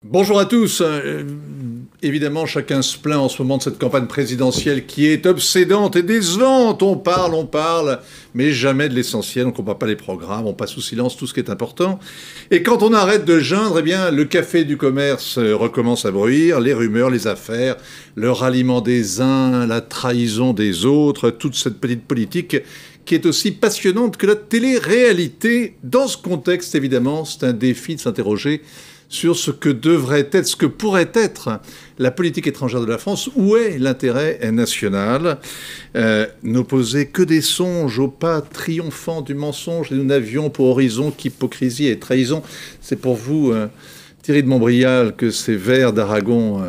Bonjour à tous. Évidemment, chacun se plaint en ce moment de cette campagne présidentielle qui est obsédante et décevante. On parle, mais jamais de l'essentiel. On ne comprend pas les programmes, on passe sous silence tout ce qui est important. Et quand on arrête de geindre, eh bien, le café du commerce recommence à bruire, les rumeurs, les affaires, le ralliement des uns, la trahison des autres, toute cette petite politique qui est aussi passionnante que la télé-réalité. Dans ce contexte, évidemment, c'est un défi de s'interroger sur ce que devrait être, ce que pourrait être la politique étrangère de la France. Où est l'intérêt national? N'opposer que des songes au pas triomphant du mensonge, et nous n'avions pour horizon qu'hypocrisie et trahison. C'est pour vous, Thierry de Montbrial, que ces vers d'Aragon,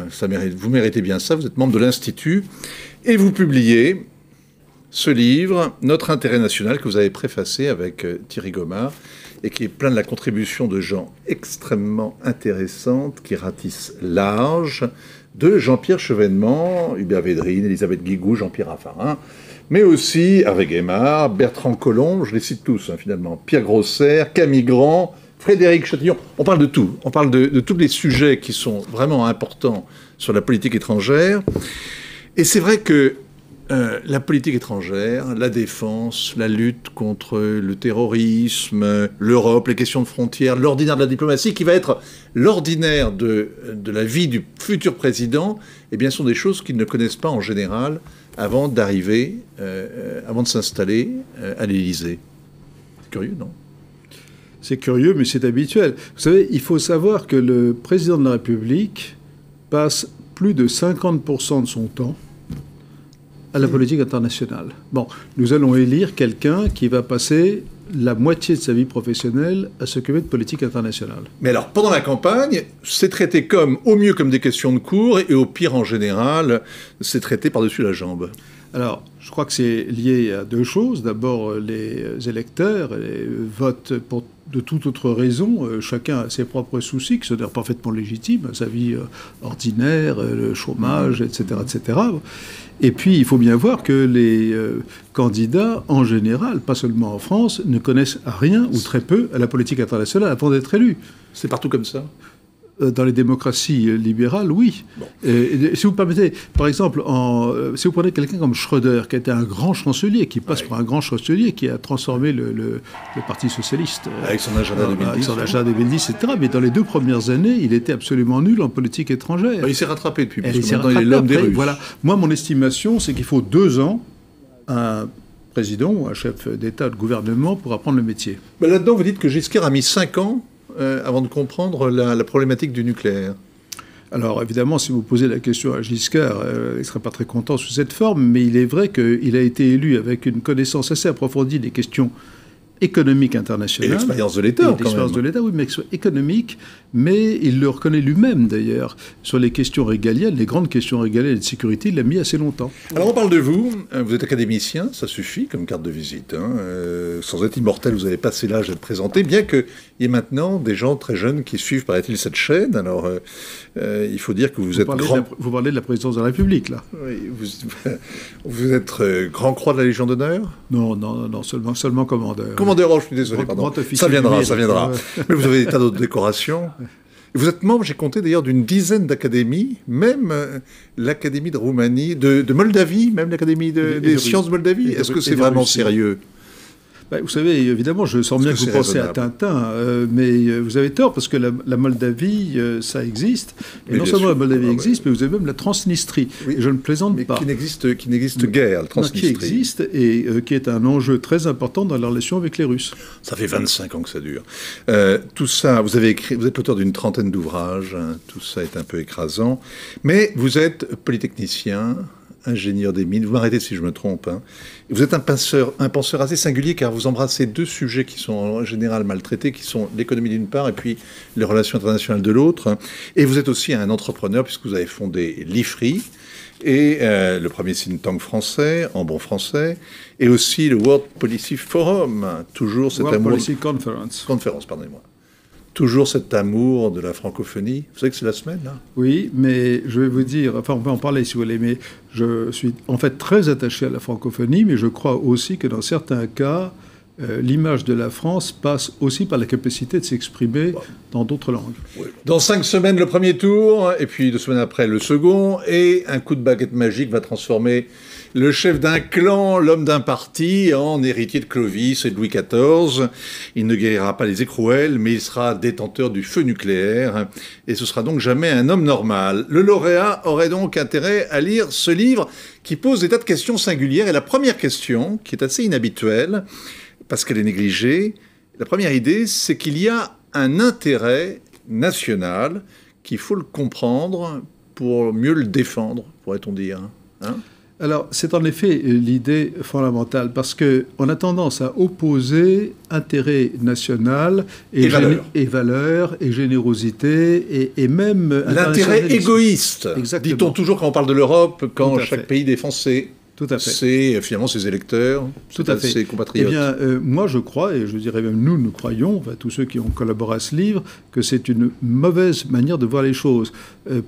vous méritez bien ça, vous êtes membre de l'Institut, et vous publiez ce livre, Notre intérêt national, que vous avez préfacé avec Thierry Gomard, et qui est plein de la contribution de gens extrêmement intéressantes, qui ratissent large, de Jean-Pierre Chevènement, Hubert Védrine, Elisabeth Guigou, Jean-Pierre Raffarin, mais aussi Hervé Guémard, Bertrand Collomb, je les cite tous finalement, Pierre Grosser, Camille Grand, Frédéric Chatillon. On parle de tout, on parle de tous les sujets qui sont vraiment importants sur la politique étrangère. Et c'est vrai que la politique étrangère, la défense, la lutte contre le terrorisme, l'Europe, les questions de frontières, l'ordinaire de la diplomatie, qui va être l'ordinaire de la vie du futur président, eh bien, sont des choses qu'ils ne connaissent pas en général avant d'arriver, avant de s'installer à l'Élysée. C'est curieux, non? C'est curieux, mais c'est habituel. Vous savez, il faut savoir que le président de la République passe plus de 50% de son temps à la politique internationale. Bon, nous allons élire quelqu'un qui va passer la moitié de sa vie professionnelle à s'occuper de politique internationale. Mais alors, pendant la campagne, c'est traité au mieux comme des questions de cours, et au pire, en général, c'est traité par-dessus la jambe. Alors, je crois que c'est lié à deux choses. D'abord, les électeurs votent de toute autre raison. Chacun a ses propres soucis, qui sont d'ailleurs parfaitement légitimes, sa vie ordinaire, le chômage, etc., etc. Et puis, il faut bien voir que les candidats, en général, pas seulement en France, ne connaissent rien ou très peu à la politique internationale avant d'être élus. C'est partout comme ça? Dans les démocraties libérales, oui. Bon. Si vous permettez, par exemple, si vous prenez quelqu'un comme Schröder, qui était un grand chancelier, qui passe pour un grand chancelier, qui a transformé le Parti socialiste. Avec son agenda 2010. Avec son agenda 2010, etc. Mais dans les 2 premières années, il était absolument nul en politique étrangère. Il s'est rattrapé depuis, parce que maintenant il est l'homme des Russes. Voilà. Moi, mon estimation, c'est qu'il faut 2 ans à un président ou un chef d'État, de gouvernement, pour apprendre le métier. Mais là-dedans, vous dites que Giscard a mis 5 ans avant de comprendre la problématique du nucléaire. Alors évidemment, si vous posez la question à Giscard, il ne serait pas très content sous cette forme, mais il est vrai qu'il a été élu avec une connaissance assez approfondie des questions économiques internationales. Et l'expérience de l'État, quand même. L'expérience de l'État, oui, mais économique, mais il le reconnaît lui-même, d'ailleurs. Sur les questions régaliennes, les grandes questions régaliennes et de sécurité, il l'a mis assez longtemps. Alors on parle de vous, vous êtes académicien, ça suffit comme carte de visite. Sans être immortel, vous avez passé l'âge d'être présenté, bien qu'il y ait maintenant des gens très jeunes qui suivent, paraît-il, cette chaîne. Alors il faut dire que vous êtes grand... Vous parlez de la présidence de la République, là. Oui, vous êtes grand croix de la Légion d'honneur? Non, seulement commandeur. Commandeur, oh, je suis désolé, pardon. Ça viendra. Mais vous avez des tas d'autres décorations. Vous êtes membre, j'ai compté d'ailleurs, d'une dizaine d'académies, même l'Académie de Roumanie, de Moldavie, même l'Académie des sciences de Moldavie. Est-ce que c'est vraiment sérieux? Vous savez, évidemment, je sens bien que vous pensez à Tintin, mais vous avez tort, parce que la Moldavie, ça existe. Et non seulement la Moldavie existe, mais vous avez même la Transnistrie. Oui, et je ne plaisonne pas. Qui n'existe guère, la Transnistrie. Qui existe et qui est un enjeu très important dans la relation avec les Russes. Ça fait 25 ans que ça dure. Tout ça, vous êtes l'auteur d'une trentaine d'ouvrages, tout ça est un peu écrasant. Mais vous êtes polytechnicien, ingénieur des mines, vous m'arrêtez si je me trompe. Vous êtes un penseur assez singulier, car vous embrassez 2 sujets qui sont en général maltraités, qui sont l'économie d'une part et puis les relations internationales de l'autre. Et vous êtes aussi un entrepreneur, puisque vous avez fondé l'IFRI, et le premier think tank français, en bon français, et aussi le World Policy Forum, toujours cet World amour... Policy Conference. Pardonnez-moi. Toujours cet amour de la francophonie. Vous savez que c'est la semaine, là? Oui, mais je vais vous dire, enfin on peut en parler si vous voulez, mais je suis en fait très attaché à la francophonie, mais je crois aussi que dans certains cas, l'image de la France passe aussi par la capacité de s'exprimer dans d'autres langues. Dans 5 semaines, le premier tour, et puis 2 semaines après, le second, et un coup de baguette magique va transformer le chef d'un clan, l'homme d'un parti, en héritier de Clovis et de Louis XIV. Il ne guérira pas les écrouelles, mais il sera détenteur du feu nucléaire, et ce sera donc jamais un homme normal. Le lauréat aurait donc intérêt à lire ce livre qui pose des tas de questions singulières, et la première question, qui est assez inhabituelle, parce qu'elle est négligée, la première idée, c'est qu'il y a un intérêt national qu'il faut le comprendre pour mieux le défendre, pourrait-on dire. Hein ? Alors, c'est en effet l'idée fondamentale, parce qu'on a tendance à opposer intérêt national et valeur, et générosité, et même... L'intérêt égoïste, dit-on toujours quand on parle de l'Europe, quand chaque pays défend ses... Tout à fait. C'est finalement ses électeurs, ses compatriotes. Eh bien, moi je crois, et je dirais même nous croyons, enfin, tous ceux qui ont collaboré à ce livre, que c'est une mauvaise manière de voir les choses.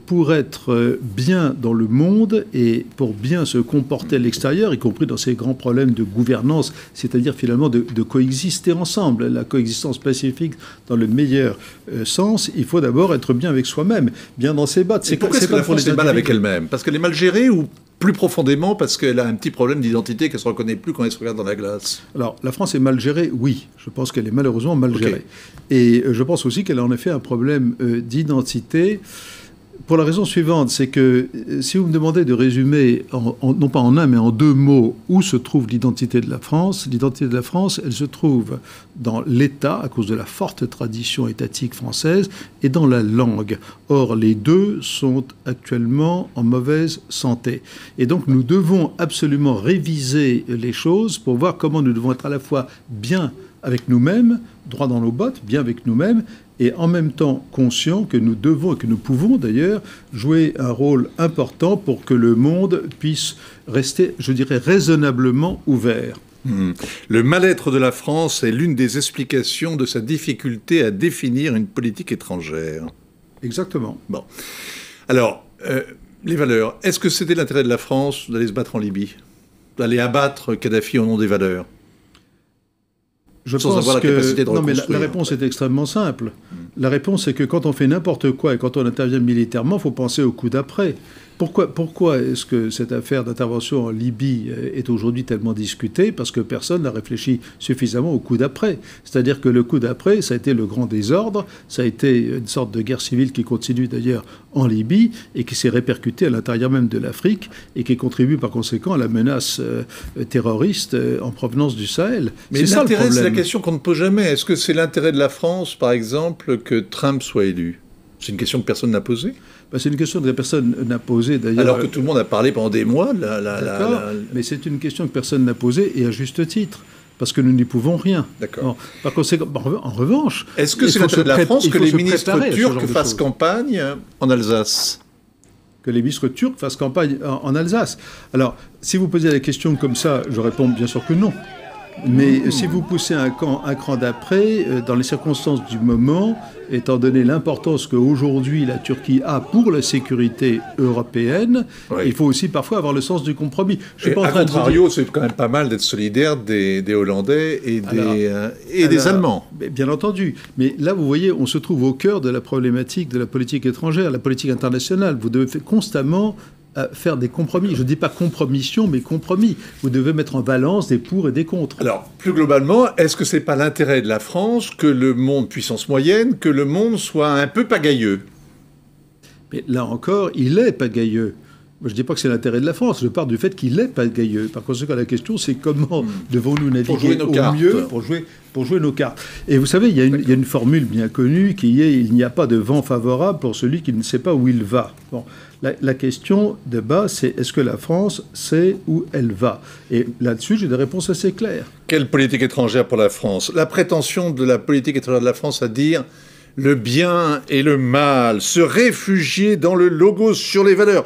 Pour être bien dans le monde et pour bien se comporter à l'extérieur, y compris dans ces grands problèmes de gouvernance, c'est-à-dire finalement de coexister ensemble, la coexistence pacifique dans le meilleur sens, il faut d'abord être bien avec soi-même, bien dans ses bottes. Pourquoi est-ce que la France est mal avec elle-même? Parce qu'elle est mal gérée ou plus profondément parce qu'elle a un petit problème d'identité, qu'elle ne se reconnaît plus quand elle se regarde dans la glace? Alors, la France est mal gérée, oui. Je pense qu'elle est malheureusement mal gérée. Et je pense aussi qu'elle a en effet un problème d'identité. Pour la raison suivante, c'est que si vous me demandez de résumer, non pas en un, mais en 2 mots, où se trouve l'identité de la France, elle se trouve dans l'État, à cause de la forte tradition étatique française, et dans la langue. Or, les deux sont actuellement en mauvaise santé. Et donc, nous devons absolument réviser les choses pour voir comment nous devons être à la fois bien avec nous-mêmes, droit dans nos bottes, bien avec nous-mêmes, et en même temps conscients que nous devons, et que nous pouvons d'ailleurs, jouer un rôle important pour que le monde puisse rester, je dirais, raisonnablement ouvert. Le mal-être de la France est l'une des explications de sa difficulté à définir une politique étrangère. Exactement. Bon. Alors, les valeurs. Est-ce que c'était l'intérêt de la France d'aller se battre en Libye? D'aller abattre Kadhafi au nom des valeurs? Je pense que non, mais la réponse est extrêmement simple. La réponse est que quand on fait n'importe quoi et quand on intervient militairement, il faut penser au coup d'après. Pourquoi est-ce que cette affaire d'intervention en Libye est aujourd'hui tellement discutée? Parce que personne n'a réfléchi suffisamment au coup d'après. C'est-à-dire que le coup d'après, ça a été le grand désordre, ça a été une sorte de guerre civile qui continue d'ailleurs en Libye et qui s'est répercutée à l'intérieur même de l'Afrique et qui contribue par conséquent à la menace terroriste en provenance du Sahel. Mais l'intérêt, c'est la question qu'on ne pose jamais. Est-ce que c'est l'intérêt de la France, par exemple, que Trump soit élu? C'est une question que personne n'a posée. C'est une question que personne n'a posée, d'ailleurs. Alors que tout le monde a parlé pendant des mois. D'accord, mais c'est une question que personne n'a posée, et à juste titre, parce que nous n'y pouvons rien. D'accord. Par conséquent, en revanche... Est-ce que c'est l'intérêt de la France que les ministres turcs fassent campagne en Alsace? Que les ministres turcs fassent campagne en Alsace? Alors, si vous posez la question comme ça, je réponds bien sûr que non. Mais si vous poussez un cran d'après, dans les circonstances du moment, étant donné l'importance qu'aujourd'hui la Turquie a pour la sécurité européenne, il faut aussi parfois avoir le sens du compromis. A contrario, c'est quand même pas mal d'être solidaire des Hollandais et des Allemands. Bien entendu. Mais là, vous voyez, on se trouve au cœur de la problématique de la politique étrangère, la politique internationale. Vous devez constamment faire des compromis. Je ne dis pas compromission, mais compromis. Vous devez mettre en balance des pour et des contre. Alors, plus globalement, est-ce que ce n'est pas l'intérêt de la France que le monde, puissance moyenne, que le monde soit un peu pagailleux? Mais là encore, il est pagailleux. Moi, je ne dis pas que c'est l'intérêt de la France, je parle du fait qu'il est pagailleux. Par conséquent, la question, c'est comment devons-nous naviguer au mieux pour jouer nos cartes. Et vous savez, il y a une formule bien connue qui est « il n'y a pas de vent favorable pour celui qui ne sait pas où il va ». Bon. La question de base, c'est est-ce que la France sait où elle va? Et là-dessus, j'ai des réponses assez claires. Quelle politique étrangère pour la France? La prétention de la politique étrangère de la France à dire le bien et le mal, se réfugier dans le logos sur les valeurs.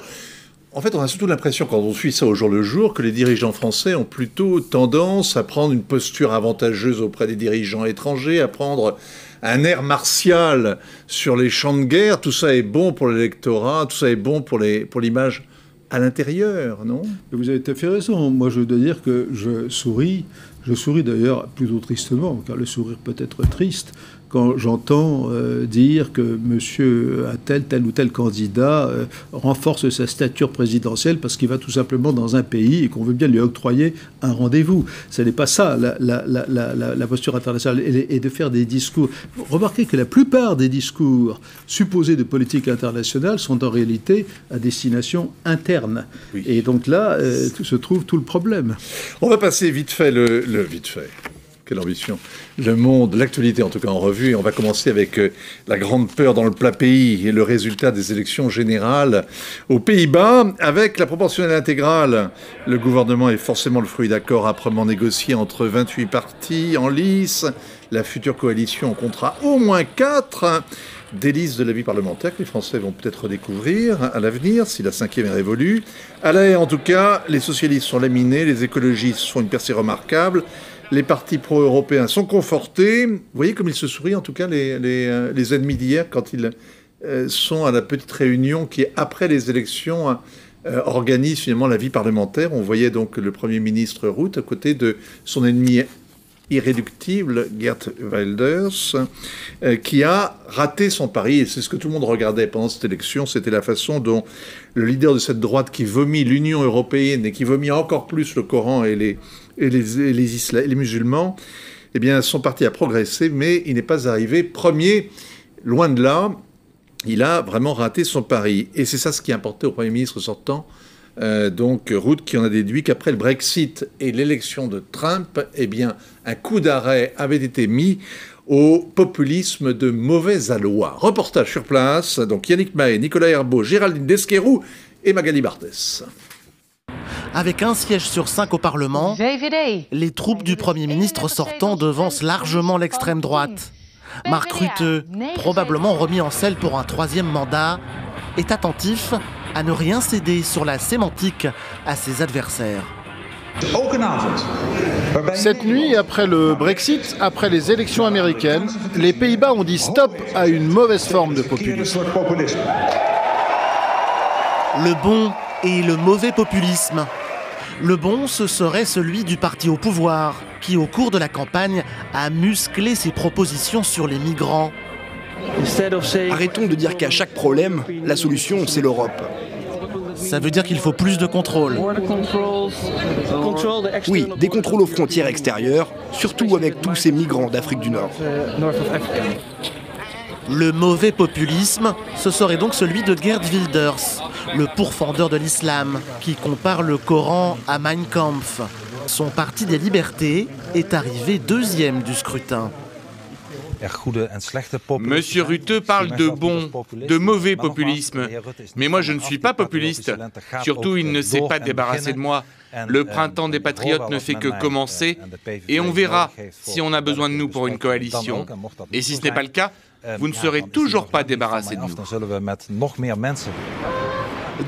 En fait, on a surtout l'impression, quand on suit ça au jour le jour, que les dirigeants français ont plutôt tendance à prendre une posture avantageuse auprès des dirigeants étrangers, à prendre un air martial sur les champs de guerre. Tout ça est bon pour l'électorat, tout ça est bon pour l'image à l'intérieur, non? Vous avez tout à fait raison. Moi, je dois dire que je souris Je souris d'ailleurs plutôt tristement, car le sourire peut être triste, quand j'entends dire que monsieur tel ou tel candidat renforce sa stature présidentielle parce qu'il va tout simplement dans un pays et qu'on veut bien lui octroyer un rendez-vous. Ce n'est pas ça la posture internationale, et de faire des discours. Remarquez que la plupart des discours supposés de politique internationale sont en réalité à destination interne. Oui. Et donc là se trouve tout le problème. On va passer vite fait vite fait. Quelle ambition. Le monde, l'actualité en tout cas en revue. Et on va commencer avec la grande peur dans le plat pays et le résultat des élections générales aux Pays-Bas. Avec la proportionnelle intégrale, le gouvernement est forcément le fruit d'accords âprement négociés entre 28 partis en lice. La future coalition comptera au moins 4 délices de la vie parlementaire que les Français vont peut-être découvrir à l'avenir, si la 5e est révolue. À la haie, en tout cas, les socialistes sont laminés, les écologistes font une percée remarquable. Les partis pro-européens sont confortés. Vous voyez comme ils se sourient, en tout cas, les ennemis d'hier, quand ils sont à la petite réunion qui, après les élections, organise finalement la vie parlementaire. On voyait donc le Premier ministre Rutte à côté de son ennemi irréductible, Geert Wilders, qui a raté son pari. Et c'est ce que tout le monde regardait pendant cette élection. C'était la façon dont le leader de cette droite qui vomit l'Union européenne et qui vomit encore plus le Coran et les musulmans, eh bien, son parti a progressé, mais il n'est pas arrivé premier. Loin de là, il a vraiment raté son pari. Et c'est ça ce qui importait au Premier ministre sortant, donc Rutte, qui en a déduit qu'après le Brexit et l'élection de Trump, eh bien, un coup d'arrêt avait été mis au populisme de mauvais aloi. Reportage sur place, donc Yannick Mahé, Nicolas Herbeau, Géraldine Desqueroux et Magali Barthès. Avec un siège sur 5 au Parlement, les troupes du Premier ministre sortant devancent largement l'extrême droite. Mark Rutte, probablement remis en selle pour un 3e mandat, est attentif à ne rien céder sur la sémantique à ses adversaires. Cette nuit, après le Brexit, après les élections américaines, les Pays-Bas ont dit stop à une mauvaise forme de populisme. Le bon et le mauvais populisme. Le bon, ce serait celui du parti au pouvoir, qui au cours de la campagne a musclé ses propositions sur les migrants. Arrêtons de dire qu'à chaque problème, la solution c'est l'Europe. Ça veut dire qu'il faut plus de contrôle. Oui, des contrôles aux frontières extérieures, surtout avec tous ces migrants d'Afrique du Nord. Le mauvais populisme, ce serait donc celui de Geert Wilders, le pourfendeur de l'islam, qui compare le Coran à Mein Kampf. Son parti des libertés est arrivé 2e du scrutin. Monsieur Rutte parle de bon, de mauvais populisme. Mais moi, je ne suis pas populiste. Surtout, il ne s'est pas débarrassé de moi. Le printemps des patriotes ne fait que commencer. Et on verra si on a besoin de nous pour une coalition. Et si ce n'est pas le cas, vous ne serez toujours pas débarrassé de nous.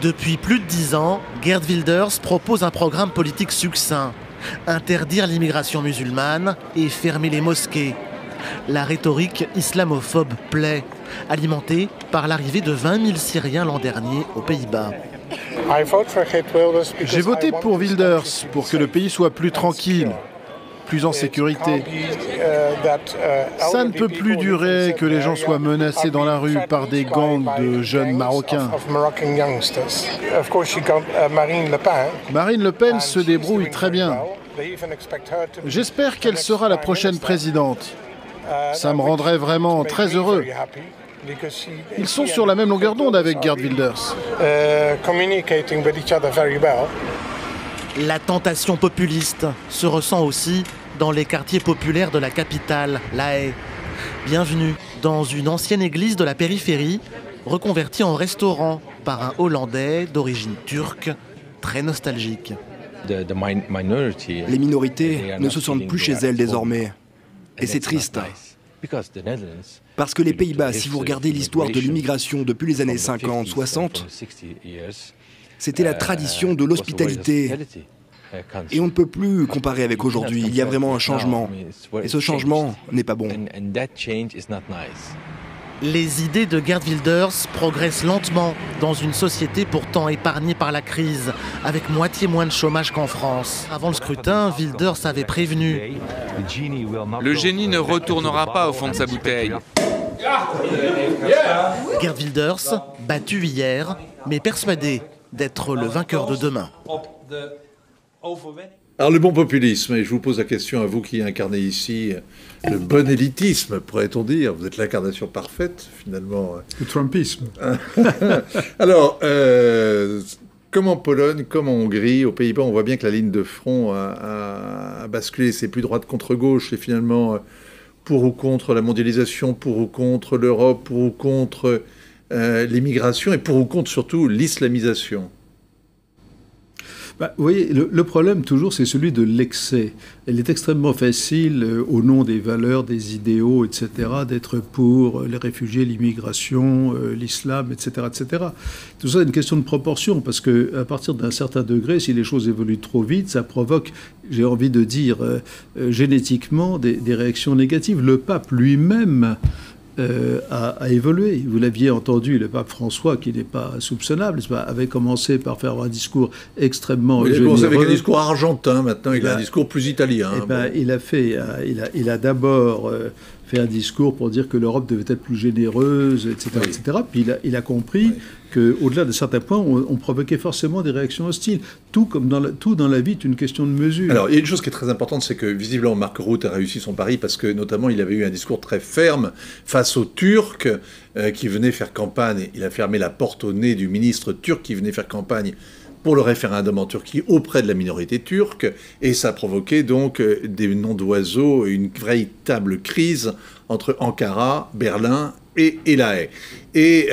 Depuis plus de 10 ans, Geert Wilders propose un programme politique succinct. Interdire l'immigration musulmane et fermer les mosquées. La rhétorique islamophobe plaît, alimentée par l'arrivée de 20 000 Syriens l'an dernier aux Pays-Bas. J'ai voté pour Wilders pour que le pays soit plus tranquille, plus en sécurité. Ça ne peut plus durer que les gens soient menacés dans la rue par des gangs de jeunes Marocains. Marine Le Pen se débrouille très bien. J'espère qu'elle sera la prochaine présidente. Ça me rendrait vraiment très heureux. Ils sont sur la même longueur d'onde avec Geert Wilders. La tentation populiste se ressent aussi dans les quartiers populaires de la capitale, La Haye. Bienvenue dans une ancienne église de la périphérie, reconvertie en restaurant par un Hollandais d'origine turque, très nostalgique. Les minorités ne se sentent plus chez elles désormais. Et c'est triste. Parce que les Pays-Bas, si vous regardez l'histoire de l'immigration depuis les années 50, 60, c'était la tradition de l'hospitalité. Et on ne peut plus comparer avec aujourd'hui. Il y a vraiment un changement. Et ce changement n'est pas bon. Les idées de Geert Wilders progressent lentement dans une société pourtant épargnée par la crise, avec moitié moins de chômage qu'en France. Avant le scrutin, Wilders avait prévenu. Le génie ne retournera pas au fond de sa bouteille. Geert Wilders, battu hier, mais persuadé d'être le vainqueur de demain. Alors le bon populisme, et je vous pose la question à vous qui incarnez ici le bon élitisme, pourrait-on dire. Vous êtes l'incarnation parfaite, finalement. Le Trumpisme. Alors, comme en Pologne, comme en Hongrie, aux Pays-Bas, on voit bien que la ligne de front a basculé. C'est plus droite contre gauche, c'est finalement pour ou contre la mondialisation, pour ou contre l'Europe, pour ou contre l'immigration, et pour ou contre surtout l'islamisation. Vous voyez, le problème toujours, c'est celui de l'excès. Il est extrêmement facile, au nom des valeurs, des idéaux, etc., d'être pour les réfugiés, l'immigration, l'islam, etc., etc. Tout ça est une question de proportion, parce qu'à partir d'un certain degré, si les choses évoluent trop vite, ça provoque, j'ai envie de dire, génétiquement, des réactions négatives. Le pape lui-même a évolué. Vous l'aviez entendu, le pape François, qui n'est pas soupçonnable, avait commencé par faire un discours extrêmement généreux. Il a commencé avec un discours argentin, maintenant il a un discours plus italien. Il a d'abord fait un discours pour dire que l'Europe devait être plus généreuse, etc. Oui. etc. Puis il a compris qu'au-delà de certains points, on provoquait forcément des réactions hostiles. Tout dans la vie est une question de mesure. Alors, il y a une chose qui est très importante, c'est que visiblement Mark Rutte a réussi son pari parce que, notamment, il avait eu un discours très ferme face aux Turcs qui venaient faire campagne. Il a fermé la porte au nez du ministre turc qui venait faire campagne pour le référendum en Turquie auprès de la minorité turque, et ça a provoqué donc des noms d'oiseaux, une véritable crise entre Ankara, Berlin et La Haye. Et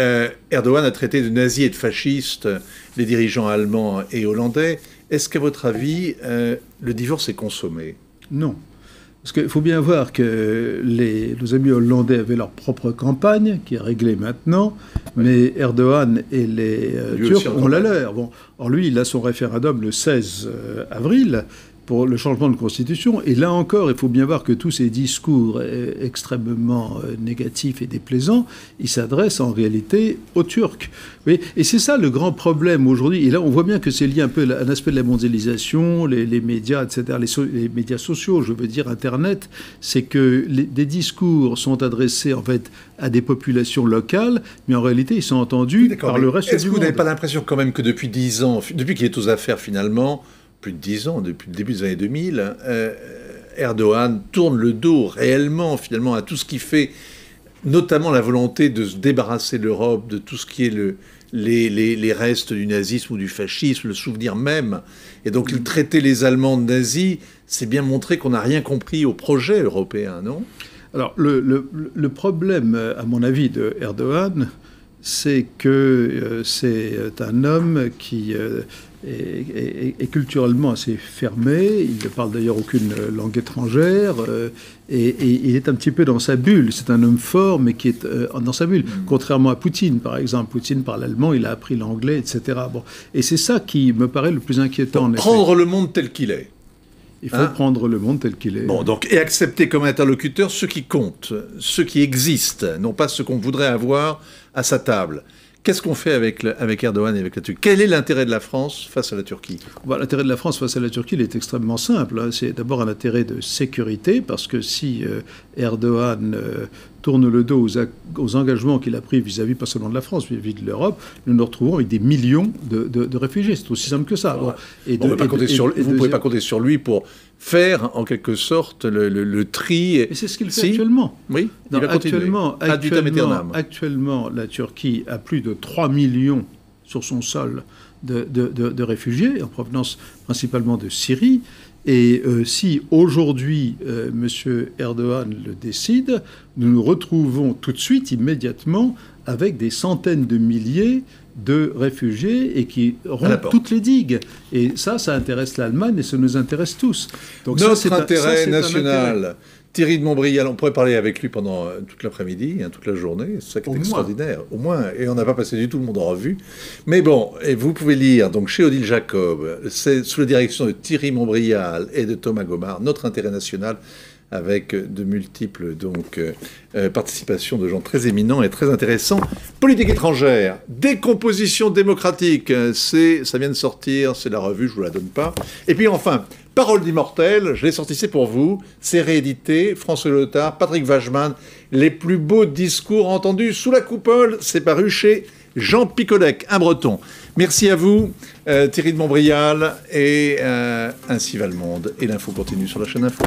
Erdogan a traité de nazis et de fascistes les dirigeants allemands et hollandais. Est-ce qu'à votre avis, le divorce est consommé ? Non. Parce qu'il faut bien voir que nos amis hollandais avaient leur propre campagne, qui est réglée maintenant, mais Erdogan et les Turcs ont la leur. Bon, alors lui, il a son référendum le 16 avril pour le changement de constitution. Et là encore, il faut bien voir que tous ces discours extrêmement négatifs et déplaisants, ils s'adressent en réalité aux Turcs. Oui, et c'est ça le grand problème aujourd'hui. Et là, on voit bien que c'est lié un peu à un aspect de la mondialisation, les médias, etc., les médias sociaux, je veux dire Internet, c'est que des discours sont adressés en fait à des populations locales, mais en réalité, ils sont entendus par le reste du monde. Est-ce que vous n'avez pas l'impression quand même que depuis 10 ans, depuis qu'il est aux affaires finalement, plus de 10 ans, depuis le début des années 2000, Erdogan tourne le dos réellement, finalement, à tout ce qui fait, notamment la volonté de se débarrasser de l'Europe, de tout ce qui est les restes du nazisme ou du fascisme, le souvenir même. Et donc, il traitait les Allemands de nazis, c'est bien montrer qu'on n'a rien compris au projet européen, non ? Alors, le problème, à mon avis, de Erdogan, c'est que c'est un homme qui est culturellement assez fermé. Il ne parle d'ailleurs aucune langue étrangère. Et il est un petit peu dans sa bulle. C'est un homme fort, mais qui est dans sa bulle. Contrairement à Poutine, par exemple. Poutine parle allemand, il a appris l'anglais, etc. Bon. Et c'est ça qui me paraît le plus inquiétant. Pour prendre le monde tel qu'il est. Il faut prendre le monde tel qu'il est. Bon, donc, et accepter comme interlocuteur ceux qui comptent, ceux qui existent, non pas ceux qu'on voudrait avoir à sa table. Qu'est-ce qu'on fait avec Erdogan et avec la Turquie ? Quel est l'intérêt de la France face à la Turquie ? L'intérêt de la France face à la Turquie, il est extrêmement simple. C'est d'abord un intérêt de sécurité, parce que si Erdogan tourne le dos aux engagements qu'il a pris vis-à-vis, pas seulement de la France, vis-à-vis de l'Europe, nous nous retrouvons avec des millions de réfugiés. C'est aussi simple que ça. Bon, vous ne pouvez pas compter sur lui pour faire, en quelque sorte, le tri. Et c'est ce qu'il fait actuellement. Oui, il va continuer. Actuellement, la Turquie a plus de 3 millions sur son sol de réfugiés, en provenance principalement de Syrie. Et si aujourd'hui M. Erdogan le décide, nous nous retrouvons tout de suite, immédiatement, avec des centaines de milliers de réfugiés et qui rompent toutes les digues. Et ça intéresse l'Allemagne et ça nous intéresse tous. Donc notre intérêt national. Thierry de Montbrial, on pourrait parler avec lui pendant toute l'après-midi, toute la journée, c'est ça qui est extraordinaire, au moins, et on n'a pas passé du tout le monde en revue. Mais bon, et vous pouvez lire, donc chez Odile Jacob, c'est sous la direction de Thierry Montbrial et de Thomas Gomard, Notre intérêt national, avec de multiples participations de gens très éminents et très intéressants. Politique étrangère, décomposition démocratique, ça vient de sortir, c'est la revue, je ne vous la donne pas. Et puis enfin, Parole d'immortel, je l'ai sorti, c'est pour vous, c'est réédité, François Léotard, Patrick Wageman, les plus beaux discours entendus sous la coupole, c'est paru chez Jean Picolec, un breton. Merci à vous, Thierry de Montbrial, et ainsi va le monde. Et l'info continue sur la chaîne Info.